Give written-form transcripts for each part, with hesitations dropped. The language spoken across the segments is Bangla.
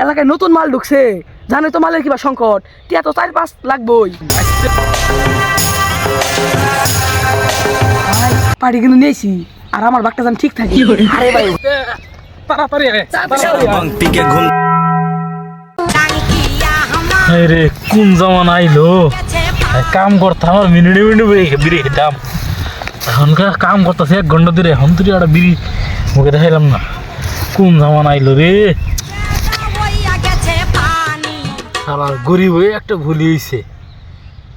এলাকায় নতুন মাল ঢুকছে, জানো তো মালের কিবা সংকট, টিয়া তো 4-5 লাগবই। পাড়ি কিন্তু নিয়েছি, আর আমার বাগটা যেন ঠিক থাকে। আরে ভাই তাড়াতাড়ি আয়, রে কোন জামান আইলো, কাম করতাম আর মিনিটে মিনিটে বিড়ি খেতাম, এখনকার কাম করতেছে 1 ঘন্টা ধরে, এখন তুই একটা বিড়ি মুখে দেখাইলাম না। কোন জামান আইলো রে, গরিব হয়ে একটা ভুলি হয়েছে,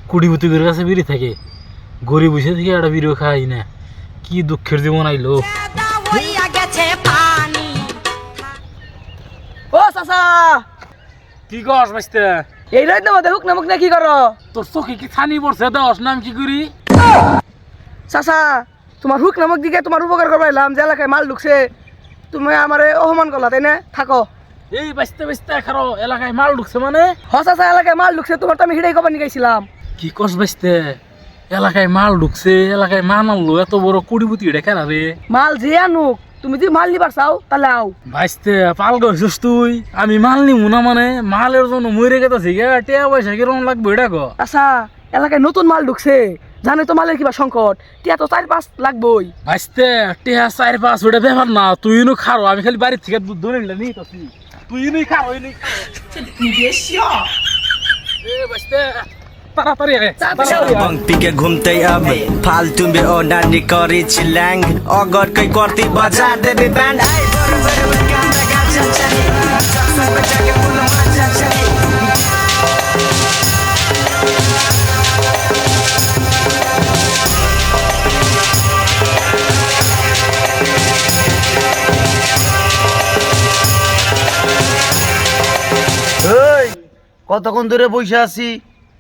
কুড়িপতিদের কাছে বিড়ি থাকে, গরিব হয়েছে থেকে একটা বিড়িও খাই না, কি দুঃখের জীবন আইলো। ও চাচা, কি কস বাঁচতে, এই রাত না দেখুক নামক না কি করো? তোর চোখে কি ছানি পড়ছে, দশ নাম কি করি? চাচা, তোমার হুক নামক দিকে তোমার উপকার করবাইলাম, যে এলাকায় মাল ঢুকছে, তুমি আমারে অপমান করলা, তাই না? থাকো। এই বাঁচতে বাঁচতে খারো, এলাকায় মাল ঢুকছে মানে? হ চাচা, এলাকায় মাল ঢুকছে, তোমার তো আমি হিড়াই কবার নিয়ে কি কস বাঁচতে, এলাকায় মাল ঢুকছে, এলাকায় মান আনলো, এত বড় কুড়িপতি এটা রে? মাল যে আনুক, তুমি যদি মাল নিবার চাও তাহলে আও। বাঁচতে পাল গেছিস তুই, আমি মাল নিমু না মানে? মালের জন্য মরে গেছে গা, টিয়া পয়সা কিরকম লাগবে এটা গো? আচ্ছা, এলাকায় নতুন মাল ঢুকছে, জানো তো মালের কিবা সংকট, টিয়া তো 4-5 লাগবই। বাঁচতে টিয়া 4-5 ওটা ব্যাপার না, তুই ইনু খারো, আমি খালি বাড়ির থেকে দুধ ধরে নিলে নিই তো, তুই ইনুই খারো, ইনুই বাঁচতে তাড়াতাড়ি আয়, পিকে ঘুমতে अब फालतू में ओनानी करी छिलैंग अगर कोई करती बजा देबे बैंड आई बर बर बर गाना गाचा चली सब बचा के फुल मजा चली এই কতক্ষণ ধরে বসে আছি,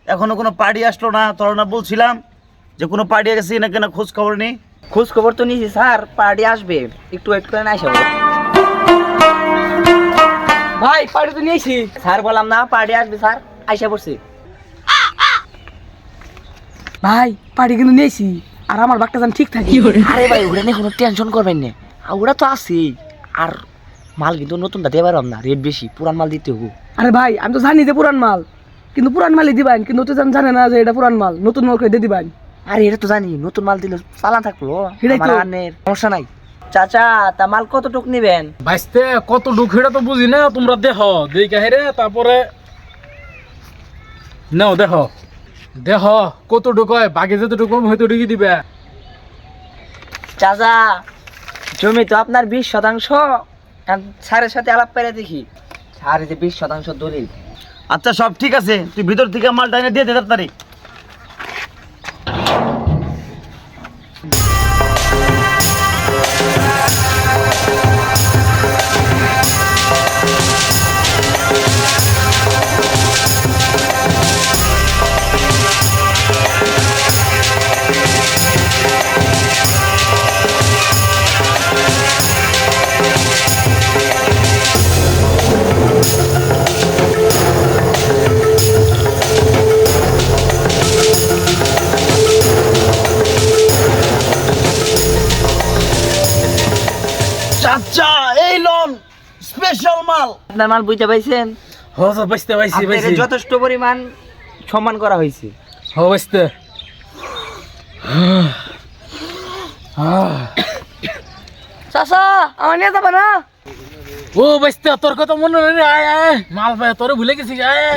এখনো কোনো পার্টি আসলো না। তোর না বলছিলাম যে কোনো পার্টি গেছি না কেন, খোঁজ খবর নেই। খোঁজ খবর তো নিয়েছি স্যার, পার্টি আসবে, একটু ওয়েট করে না আসবে। ভাই পাড়ি তো নিয়েছি। স্যার বললাম না পার্টি আসবে, স্যার আইসা পড়ছে। ভাই পাড়ি কিন্তু নিয়েছি, আর আমার বাগটা যেন ঠিক থাকে। আরে ভাই ওটা নিয়ে কোনো টেনশন করবেন না, ওটা তো আছেই। আর মাল কিন্তু নতুনটা দিয়ে পারলাম না, রেট বেশি, পুরান মাল দিতে হবো। আরে ভাই আমি তো জানি যে পুরান মাল, কিন্তু পুরান মালই দিবেন, কিন্তু তো জানে না যে এটা পুরান মাল, নতুন মাল করে দিয়ে দিবেন। আরে এটা তো জানি, নতুন মাল দিলে চালান থাকলো, সেটাই তো। সমস্যা নাই। চাচা তা মাল কতটুক নিবেন? বাঁচতে কত ঢুক এটা তো বুঝি না, তোমরা দেখো দেখে হেরে তারপরে নাও, দেখো দেখো কত ঢুক হয়, বাকি যেতটুকু হয়তো ঢুকি দিবে। চাচা জমি তো আপনার 20%, স্যারের সাথে আলাপ করে দেখি, স্যার যে 20% দলিল। আচ্ছা সব ঠিক আছে, তুই ভিতর থেকে মালটা এনে দিয়ে দে তাড়াতাড়ি। আচ্ছা এই লোন স্পেশাল মাল। আপনার মাল বুঝতে পাইছেন? হ বাঁচতে পাইছি আপনাকে পাইছি, যথেষ্ট পরিমাণ সম্মান করা হয়েছে। হ বাঁচতে। চাচা আমার নিয়ে যাবে না? ও বাঁচতে তোর কথা মনে নেই, আয় আয় মাল পায় তোরে ভুলে গেছি, আয়।